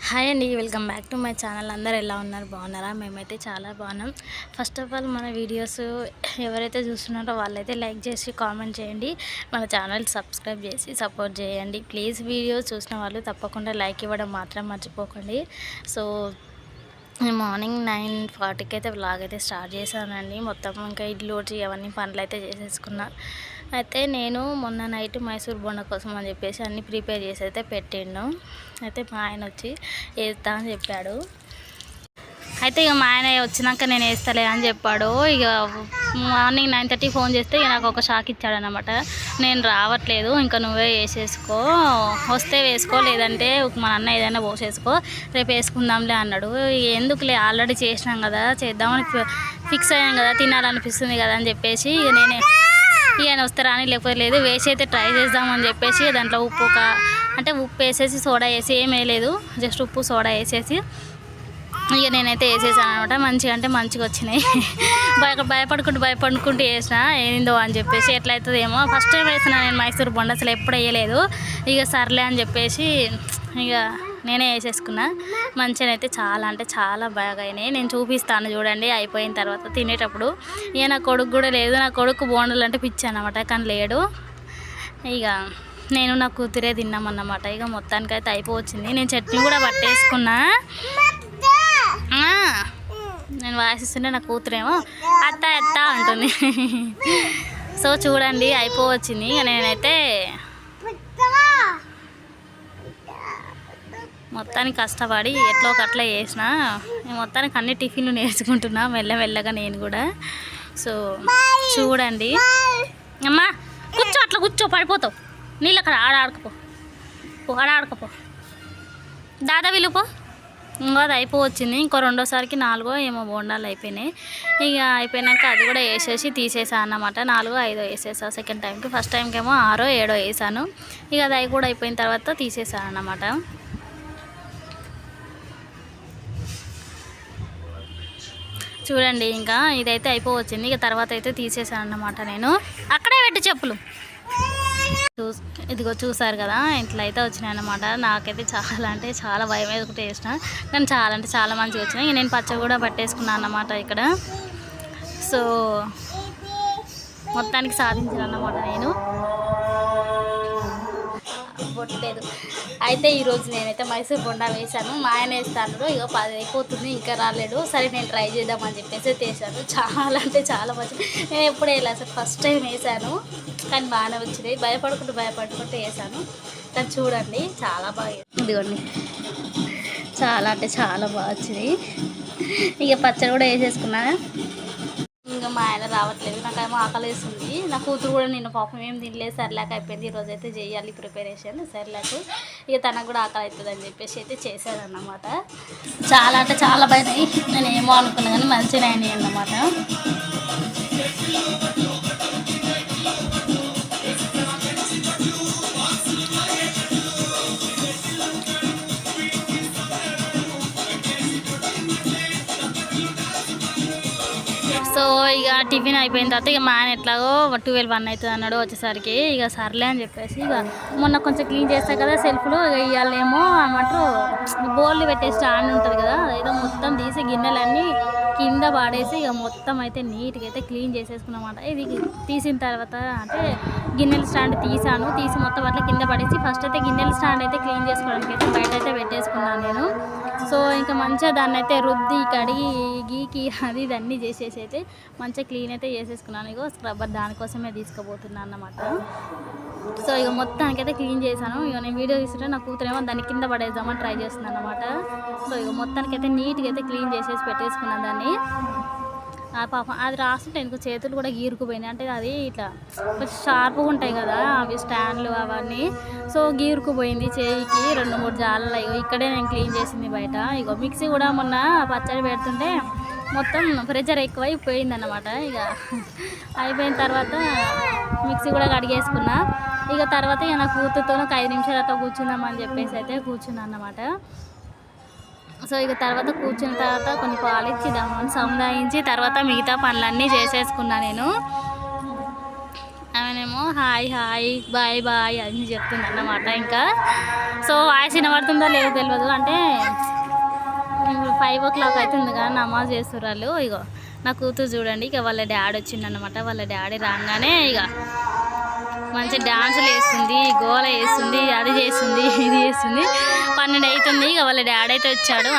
Hi అండి, welcome back to my channel. అందరూ ఎలా ఉన్నారు? బాగున్నారా? మేమైతే చాలా బాగున్నాం. ఫస్ట్ ఆఫ్ ఆల్ మన వీడియోస్ ఎవరైతే చూస్తున్నారో వాళ్ళైతే లైక్ చేసి కామెంట్ చేయండి, మన ఛానల్ సబ్స్క్రైబ్ చేసి సపోర్ట్ చేయండి ప్లీజ్. వీడియోస్ చూసిన వాళ్ళు తప్పకుండా లైక్ ఇవ్వడం మాత్రం మర్చిపోకండి. సో మార్నింగ్ 9:40కి అయితే వ్లాగ్ అయితే స్టార్ట్ చేశానండి. మొత్తం ఇంకా ఇడ్లు అవన్నీ పనులు అయితే చేసేసుకున్నా. అయితే నేను మొన్న నైట్ మైసూర్ బొండ కోసం అని చెప్పేసి అన్నీ ప్రిపేర్ చేసి అయితే పెట్టిండు. అయితే మా ఆయన వచ్చి వేస్తా అని చెప్పాడు. అయితే ఇక మా ఆయన వచ్చినాక నేను వేస్తలే అని చెప్పాడు. ఇక మార్నింగ్ 9:30 ఫోన్ చేస్తే ఇక నాకు ఒక షాక్ ఇచ్చాడనమాట. నేను రావట్లేదు, ఇంకా నువ్వే వేసేసుకో, వస్తే వేసుకో, లేదంటే మన అన్న ఏదైనా పోసేసుకో, రేపు వేసుకుందాంలే అన్నాడు. ఎందుకులే, ఆల్రెడీ చేసినాం కదా, చేద్దామని ఫిక్స్ అయ్యాం కదా, తినాలనిపిస్తుంది కదా అని చెప్పేసి ఇక నేనే ఈయన వస్తారా అని, లేకపోతే లేదు వేసి అయితే ట్రై చేద్దామని చెప్పేసి దాంట్లో ఉప్పు అంటే ఉప్పు వేసేసి సోడా వేసి ఏం వేయలేదు, జస్ట్ ఉప్పు సోడా వేసేసి ఇక నేనైతే వేసేసాను అనమాట. మంచిగా అంటే మంచిగా వచ్చినాయి. భయపడుకుంటూ వేసిన ఏందో అని చెప్పేసి ఎట్లయితుందేమో. ఫస్ట్ టైం వేసిన నేను మైసూర్ బొండ, అసలు ఎప్పుడు వేయలేదు. ఇక సర్లే అని చెప్పేసి ఇక నేనే వేసేసుకున్నా. మంచిగా అయితే చాలా అంటే చాలా బాగా అయినాయి. నేను చూపిస్తాను చూడండి అయిపోయిన తర్వాత తినేటప్పుడు. ఇక నా కొడుకు కూడా లేదు, నా కొడుకు బోండలు అంటే పిచ్చి అన్నమాట, కానీ లేడు. ఇక నేను నా కూతురే తిన్నామన్నమాట. ఇక మొత్తానికైతే అయిపోవచ్చింది. నేను చట్నీ కూడా పట్టేసుకున్నా. నేను వాసిస్తుంటే నా కూతురేమో అత్త అత్త అంటుంది. సో చూడండి అయిపోవచ్చింది. ఇక నేనైతే మొత్తానికి కష్టపడి ఎట్లా ఒకట్లా చేసిన. మొత్తానికి అన్ని టిఫిన్లు నేర్చుకుంటున్నా మెల్లమెల్లగా నేను కూడా. సో చూడండి. అమ్మా కూర్చో, అట్లా కూర్చో, పడిపోతావు. నీళ్ళు అక్కడ ఆడుకోపో, ఆడుకోపో, దాదా విలుపో. ఇంకా అది అయిపోవచ్చింది. ఇంకో రెండోసారికి 4 ఏమో బోండాలు అయిపోయినాయి. ఇక అయిపోయినాక అది కూడా వేసేసి తీసేసాను అన్నమాట. 4, 5 వేసేసా సెకండ్ టైంకి. ఫస్ట్ టైంకి ఏమో 6, 7 వేసాను. ఇక అది కూడా అయిపోయిన తర్వాత తీసేసాను అన్నమాట. చూడండి ఇంకా ఇదైతే అయిపోవచ్చింది. ఇక తర్వాత అయితే తీసేసాను అన్నమాట. నేను అక్కడే పెట్టి చెప్పులు ఇదిగో చూసారు కదా, ఇట్లా అయితే వచ్చినాయి అన్నమాట. నాకైతే చాలా అంటే చాలా భయం వేసుకుంటే వేసిన, కానీ చాలా అంటే చాలా మంచిగా వచ్చినాయి. నేను పచ్చడి కూడా పట్టేసుకున్నాను అన్నమాట ఇక్కడ. సో మొత్తానికి సాధించాను అన్నమాట నేను. బొట్టలేదు. అయితే ఈరోజు నేనైతే మైసూర్ బొండా వేసాను. మా ఆయన వేస్తాను. ఇక 10 అయిపోతుంది, ఇంకా రాలేడు. సరే నేను ట్రై చేద్దామని చెప్పేసి వేసాను. చాలా అంటే చాలా మంచిగా. నేను ఎప్పుడు వేయలేదు అసలు, ఫస్ట్ టైం వేసాను, కానీ బాగానే వచ్చినాయి. భయపడుకుంటూ వేసాను, కానీ చూడండి చాలా బాగా. ఇదిగోండి చాలా అంటే చాలా బాగా వచ్చినాయి. ఇక పచ్చడి కూడా వేసేసుకున్నా. ఇంకా మా ఆయన రావట్లేదు, నాకేమో ఆకలి వేస్తుంది. నా కూతురు కూడా నిన్న పాపం ఏం తినలేదు, సర్లాక్ అయిపోయింది. ఈరోజు అయితే చేయాలి ప్రిపరేషన్ సర్లాక్. ఇక తనకు కూడా ఆకలి అవుతుంది అని చెప్పేసి అయితే చేశానన్నమాట. చాలా అంటే చాలా బాగున్నాయి. నేను ఏమో అనుకున్నా కానీ మంచిగా అయినాయి అన్నమాట. సో ఇక టిఫిన్ అయిపోయిన తర్వాత ఇక మా ఆయన ఎట్లాగో 12, 1 అవుతుంది అన్నాడు వచ్చేసరికి. ఇక సర్లే అని చెప్పేసి ఇక మొన్న కొంచెం క్లీన్ చేస్తాయి కదా సెల్ఫ్లో, ఇక ఇవాళేమో అన్నట్టు బోర్లు పెట్టే స్టాండ్ ఉంటుంది కదా, ఏదో మొత్తం తీసి గిన్నెలన్నీ కింద పాడేసి ఇక మొత్తం అయితే నీట్గా అయితే క్లీన్ చేసేసుకున్నామాట. ఇది తీసిన తర్వాత అంటే గిన్నెల స్టాండ్ తీసి మొత్తం అట్లా కింద పడేసి ఫస్ట్ అయితే గిన్నెల స్టాండ్ అయితే క్లీన్ చేసుకోవడానికి అయితే బయట అయితే పెట్టేసుకున్నాను నేను. సో ఇంకా మంచిగా దాన్ని అయితే రుద్ది కడిగి గీకి అది ఇదన్నీ చేసేసి అయితే మంచిగా క్లీన్ అయితే చేసేసుకున్నాను. ఇగో స్క్రబ్బర్ దానికోసమే తీసుకుపోతున్నాను అన్నమాట. సో ఇక మొత్తానికి అయితే క్లీన్ చేశాను. ఇక నేను వీడియో తీసుకుంటే నా కూతురేమో దాన్ని కింద పడేద్దామని ట్రై చేస్తున్నాను అన్నమాట. సో ఇక మొత్తానికి అయితే నీట్గా అయితే క్లీన్ చేసేసి పెట్టేసుకున్నాను దాన్ని. పాపం అది రాస్తుంటే ఎందుకు చేతులు కూడా గీరుకుపోయినాయి. అంటే అది ఇట్లా కొంచెం షార్ప్గా ఉంటాయి కదా అవి స్టాండ్లు అవన్నీ. సో గీరుకుపోయింది చేయికి 2, 3 జాలలో. ఇక్కడే నేను క్లీన్ చేసింది బయట. ఇగో మిక్సీ కూడా మొన్న పచ్చడి పెడుతుంటే మొత్తం ప్రెషర్ ఎక్కువైపోయిందన్నమాట. ఇక అయిపోయిన తర్వాత మిక్సీ కూడా కడిగేసుకున్నా. ఇక తర్వాత ఇక నా కూతురుతో ఒక 5 నిమిషాలతో కూర్చుందామని చెప్పేసి అయితే కూర్చున్నాను అన్నమాట. సో ఇక తర్వాత కూర్చున్న తర్వాత కొన్ని పాలు ఇచ్చి దాన్ని సముదాయించి తర్వాత మిగతా పనులన్నీ చేసేసుకున్నా నేను. ఆమెనేమో హాయ్ హాయ్ బాయ్ బాయ్ అని చెప్తుంది అన్నమాట. ఇంకా సో వాయిస్ వినబడుతుందో లేదో తెలియదు. అంటే 5 o'clock అవుతుంది కదా, నమాజ్ చేస్తున్నారు వాళ్ళు. ఇగో నా కూతురు చూడండి, ఇక వాళ్ళ డాడీ వచ్చిందన్నమాట. వాళ్ళ డాడీ రాగానే ఇక మంచి డాన్సులు వేస్తుంది, గోల వేస్తుంది, అది చేస్తుంది, ఇది చేస్తుంది. 12 అవుతుంది. ఇక వాళ్ళ డాడీ అయితే వచ్చాడు.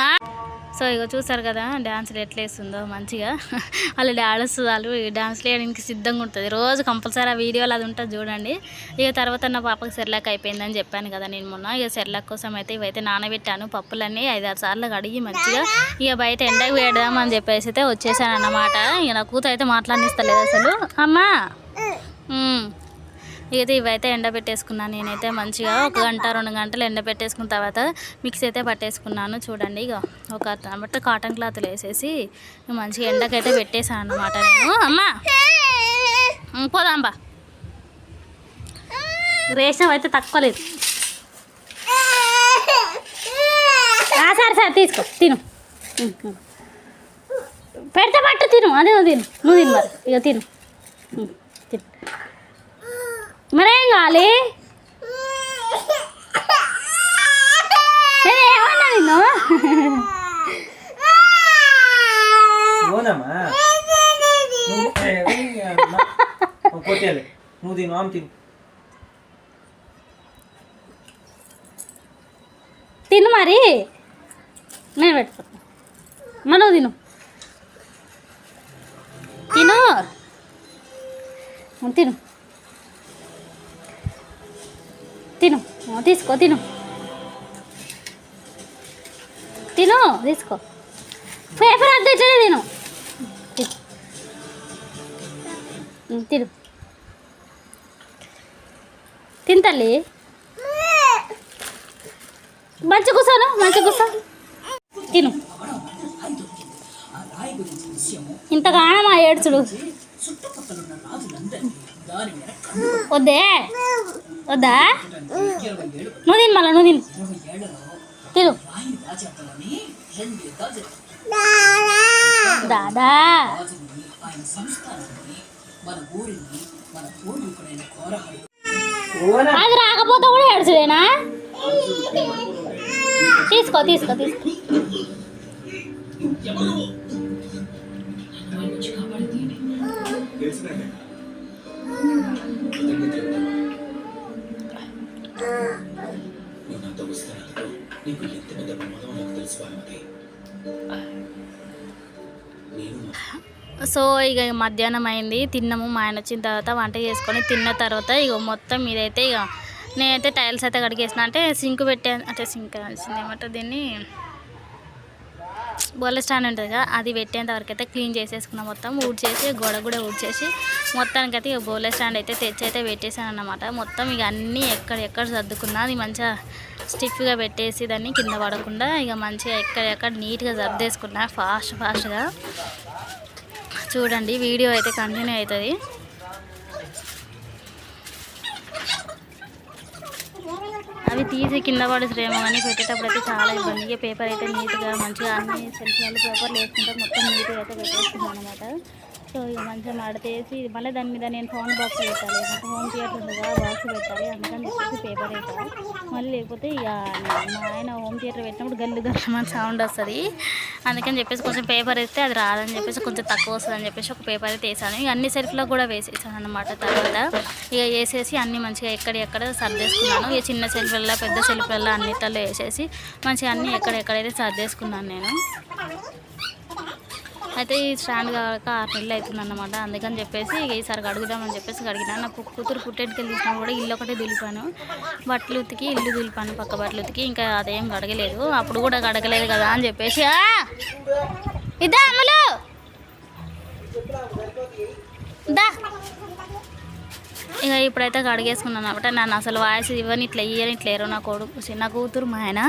సో ఇక చూసారు కదా డాన్సులు ఎట్లా వేస్తుందో మంచిగా. వాళ్ళ డాడీ వస్తుంది, వాళ్ళు డాన్స్లు వేయడానికి సిద్ధంగా ఉంటుంది. రోజు కంపల్సరీ ఆ వీడియోలు అది ఉంటుంది చూడండి. ఇక తర్వాత నా పాపకి సెర్లాక్ అయిపోయిందని చెప్పాను కదా నేను మొన్న. ఇక సెర్లాక్ కోసం అయితే ఇవైతే నానబెట్టాను. పప్పులన్నీ 5-6 సార్లు కడిగి మంచిగా ఇక బయట ఎండకు వేయదామని చెప్పేసి అయితే వచ్చేసాను అన్నమాట. ఇక నా కూతురు అయితే మాట్లాడిస్తలేదు అసలు. అమ్మా ఇక ఇవైతే ఎండబెట్టేసుకున్నాను నేనైతే మంచిగా. 1 గంట 2 గంటలు ఎండబెట్టేసుకున్న తర్వాత మిక్సీ అయితే పట్టేసుకున్నాను చూడండి. ఇక ఒక కాటన్ క్లాత్లు వేసేసి మంచిగా ఎండకైతే పెట్టేశాను అన్నమాట నేను. అమ్మా పోదాంబా, రేషన్ అయితే తక్కువ లేదు. సరే సరే తీసుకో, తిను, పెడతా పట్టు తిను. అదే నువ్వు తిను, నువ్వు తిను మరి. ఇక తిను తిను. మరేం కావాలి? ఏమన్నా నిన్ను తిను మరి, నేను పెట్టుకుంటా. మనం తిను తిను తిను తిను, తీసుకో తిను, తిను తీసుకో. పేపర్ అద్దె తిను తిను తిను తల్లి. మంచి కూర్చోను, మంచి కూర్చో తిను. ఇంతగానమా ఏడ్చుడు? వద్దే వద్దా? నువ్వు తిను, మళ్ళా నువ్వు తిను తిను. దాదా అది రాకపోతే కూడా ఏడ్చుడేనా? తీసుకో తీసుకో తీసుకో. సో ఇక మధ్యాహ్నం అయింది, తిన్నాము. మా ఆయన వచ్చిన తర్వాత వంట చేసుకొని తిన్న తర్వాత ఇక మొత్తం ఇదైతే ఇక నేనైతే టైల్స్ అయితే కడిగేసిన. అంటే సింక్ పెట్టాను, అంటే సింక్ ఏమంటారు దీన్ని, బోల స్టాండ్ ఉంటుంది కదా, అది పెట్టేంత వరకు అయితే క్లీన్ చేసేసుకున్నాం. మొత్తం ఊడ్చేసి గోడ కూడా ఊడ్చేసి మొత్తానికైతే ఇక బోల స్టాండ్ అయితే తెచ్చి అయితే పెట్టేశాను అన్నమాట. మొత్తం ఇక అన్నీ ఎక్కడ సర్దుకున్నా అది మంచిగా స్టిఫ్గా పెట్టేసి దాన్ని కింద పడకుండా ఇక మంచిగా ఎక్కడ నీట్గా సర్దేసుకున్నా ఫాస్ట్గా. చూడండి వీడియో అయితే కంటిన్యూ అవుతుంది. అవి తీసి కింద పడేసేమో కానీ పెట్టేటప్పుడు అయితే చాలా ఇబ్బంది. పేపర్ అయితే నీట్గా మంచిగా అన్ని సెల్ఫ్లలో పేపర్లు వేసుకుంటే మొత్తం నీట్గా అయితే పెట్టేసుకున్నాను అనమాట. సో ఇక మంచిగా మడతేసి మళ్ళీ దాని మీద నేను సౌండ్ బాక్స్ పెట్టాలి, హోమ్ థియేటర్ ఉంది కదా బాక్స్ పెట్టాలి, అందుకని చెప్పేసి పేపర్ వేసాను. మళ్ళీ లేకపోతే ఇక మా ఆయన హోమ్ థియేటర్ పెట్టినప్పుడు గల్లు సౌండ్ వస్తుంది, అందుకని చెప్పేసి కొంచెం పేపర్ వేస్తే అది రాదని చెప్పేసి కొంచెం తక్కువ వస్తుంది అని చెప్పేసి ఒక పేపర్ అయితే వేసాను. ఇక అన్ని సెల్ఫ్లో కూడా వేసేసాను అనమాట. తర్వాత ఇక వేసేసి అన్నీ మంచిగా ఎక్కడ సర్దేసుకున్నాను. ఇక చిన్న సెల్ఫ్లలో పెద్ద సెల్ఫ్లలో అన్నిట్లలో వేసేసి మంచిగా అన్నీ ఎక్కడైతే సర్దేసుకున్నాను నేను. అయితే ఈ స్టాండ్ కాక 6 నెలలు అవుతుంది అన్నమాట. అందుకని చెప్పేసి ఈసారి కడుగుదామని చెప్పేసి కడిగినాను. నాకు కూతురు పుట్టేటికి వెళ్ళినప్పుడు కూడా ఇల్లు ఒకటే దులిపాను, బట్టలు ఉతికి ఇల్లు దులిపాను, పక్క బట్టలు ఉతికి. ఇంకా అదేం కడగలేదు, అప్పుడు కూడా కడగలేదు కదా అని చెప్పేసి ఇద్దా అమ్మలు దా. ఇక ఇప్పుడైతే కడిగేసుకున్నాను అనమాట. నన్ను అసలు వాయిస్ ఇవ్వని ఇట్లా ఇట్లేరు నా కొడుకు, చిన్న కూతురు మా ఆయన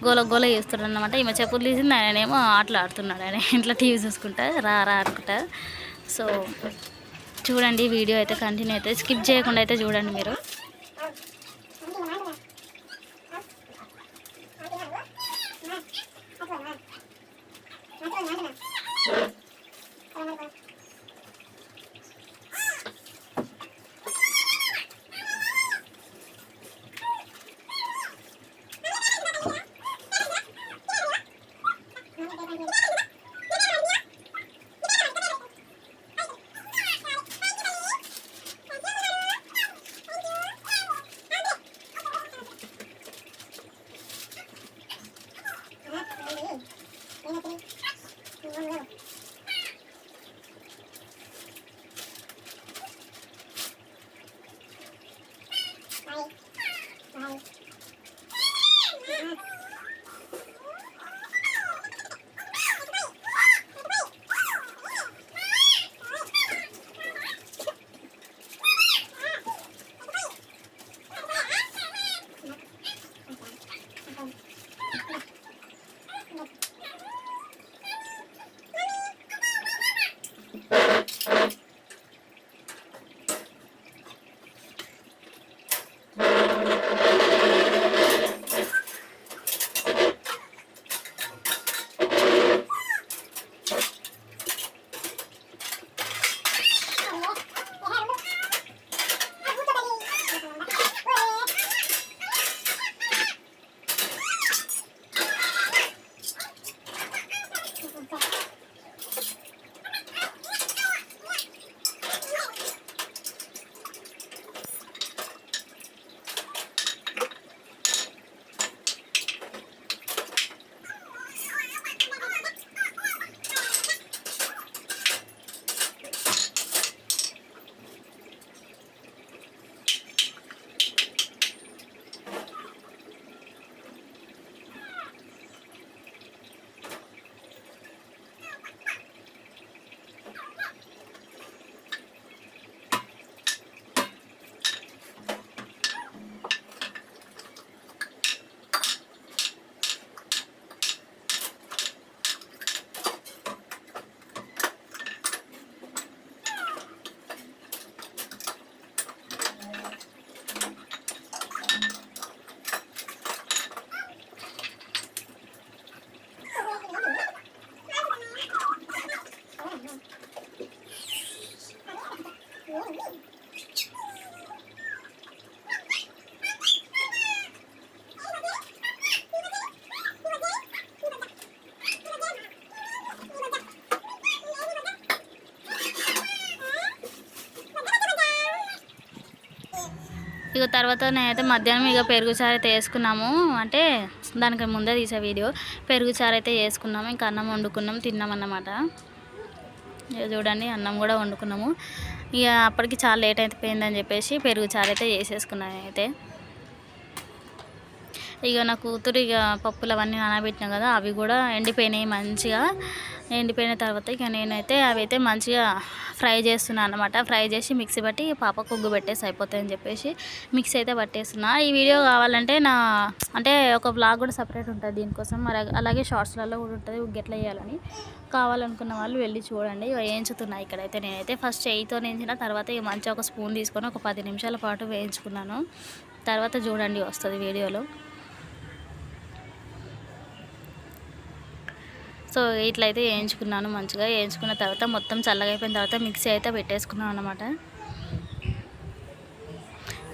గోల చేస్తున్నాడు అనమాట. ఈమె చెప్పులు తీసింది, ఆయనేమో ఆటలు ఆడుతున్నాడు. ఆయన ఇంట్లో టీవీ చూసుకుంటా రా అనుకుంటా. సో చూడండి వీడియో అయితే కంటిన్యూ అయితే స్కిప్ చేయకుండా అయితే చూడండి మీరు. ఇక తర్వాత నేనైతే మధ్యాహ్నం ఇక పెరుగు చారు అయితే వేసుకున్నాము. అంటే దానికి ముందే తీసే వీడియో. పెరుగు చారు అయితే వేసుకున్నాము. ఇంకా అన్నం వండుకున్నాం, తిన్నాం అన్నమాట. ఇక చూడండి అన్నం కూడా వండుకున్నాము. ఇక అప్పటికి చాలా లేట్ అయిపోయిందని చెప్పేసి పెరుగు చారు అయితే చేసేసుకున్నాను అయితే. ఇక నా కూతురు ఇక పప్పులు అవన్నీ నానబెట్టినా కదా, అవి కూడా ఎండిపోయినాయి మంచిగా. ఎండిపోయిన తర్వాత ఇక నేనైతే అవి అయితే మంచిగా ఫ్రై చేస్తున్నాను అనమాట. ఫ్రై చేసి మిక్సీ పట్టి పాపకు ఉగ్గు పెట్టేసి అయిపోతాయని చెప్పేసి మిక్సీ అయితే పట్టేస్తున్నా. ఈ వీడియో కావాలంటే అంటే ఒక వ్లాగ్ కూడా సపరేట్ ఉంటుంది దీనికోసం. మరి అలాగే షార్ట్స్లలో కూడా ఉంటుంది ఉగ్గు ఎట్లా చేయాలని. కావాలనుకున్న వాళ్ళు వెళ్ళి చూడండి. వేయించుతున్నాయి ఇక్కడైతే. నేనైతే ఫస్ట్ చేయితో వేయించిన తర్వాత ఇక మంచిగా ఒక స్పూన్ తీసుకొని ఒక 10 నిమిషాల పాటు వేయించుకున్నాను. తర్వాత చూడండి వస్తుంది వీడియోలో. సో ఇట్లయితే వేయించుకున్నాను. మంచిగా వేయించుకున్న తర్వాత మొత్తం చల్లగా అయిపోయిన తర్వాత మిక్సీ అయితే పెట్టేసుకున్నాను అనమాట.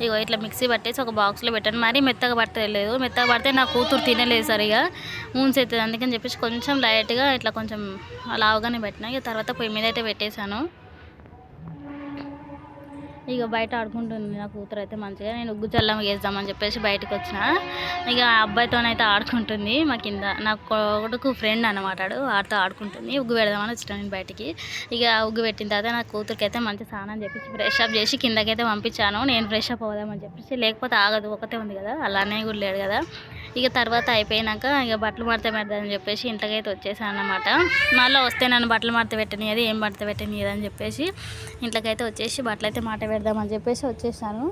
ఇగో ఇట్లా మిక్సీ పట్టేసి ఒక బాక్స్లో పెట్టాను. మరీ మెత్తగా పట్టలేదు. మెత్తగా పడితే నా కూతురు తినలేదు సరిగా, మూన్స్ అవుతుంది. అందుకని చెప్పేసి కొంచెం లైట్గా ఇట్లా కొంచెం లావుగానే పెట్టినా. ఇక తర్వాత పొయ్యి మీద అయితే పెట్టేశాను. ఇక బయట ఆడుకుంటుంది నా కూతురు అయితే మంచిగా. నేను ఉగ్గు చల్లం వేద్దామని చెప్పేసి బయటకు వచ్చిన. ఇక అబ్బాయితోనైతే ఆడుకుంటుంది. మా కింద నా కొడుకు ఫ్రెండ్ అనమాట, వాడితో ఆడుకుంటుంది. ఉగ్గు పెడదామని వచ్చిన నేను బయటికి. ఇక ఉగ్గు పెట్టిన తర్వాత నా కూతురికి అయితే మంచి స్నానం చెప్పేసి ఫ్రెష్ అప్ చేసి కిందకైతే పంపించాను. నేను ఫ్రెష్ అప్ అవుదామని చెప్పేసి, లేకపోతే ఆగదు, ఒకటే ఉంది కదా, అలానే కూడా లేడు కదా. ఇక తర్వాత అయిపోయినాక ఇక బట్టలు మడత పెడదామని చెప్పేసి ఇంట్లోకైతే వచ్చేసాను అనమాట. మళ్ళీ వస్తే నన్ను బట్టలు మడత పెట్టనియదు, ఏం మడత పెట్టనియదు అని చెప్పేసి ఇంట్లోకైతే వచ్చేసి బట్టలు అయితే మాట పెడదామని చెప్పేసి వచ్చేసాను.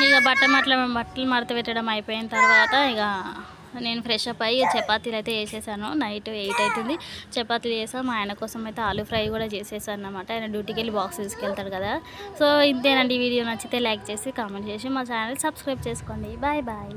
ఇక బట్టలు మడత పెట్టడం అయిపోయిన తర్వాత ఇక నేను ఫ్రెష్ అప్ అయ్యి చపాతీలు అయితే వేసేసాను. నైట్ 8 అవుతుంది. చపాతీలు చేసాను. మా ఆయన కోసం అయితే ఆలూ ఫ్రై కూడా చేసేసాను అన్నమాట. ఆయన డ్యూటీకి వెళ్ళి బాక్స్ తీసుకెళ్తాడు కదా. సో ఇంతేనండి. ఈ వీడియో నచ్చితే లైక్ చేసి కామెంట్ చేసి మా ఛానల్ సబ్స్క్రైబ్ చేసుకోండి. Bye bye.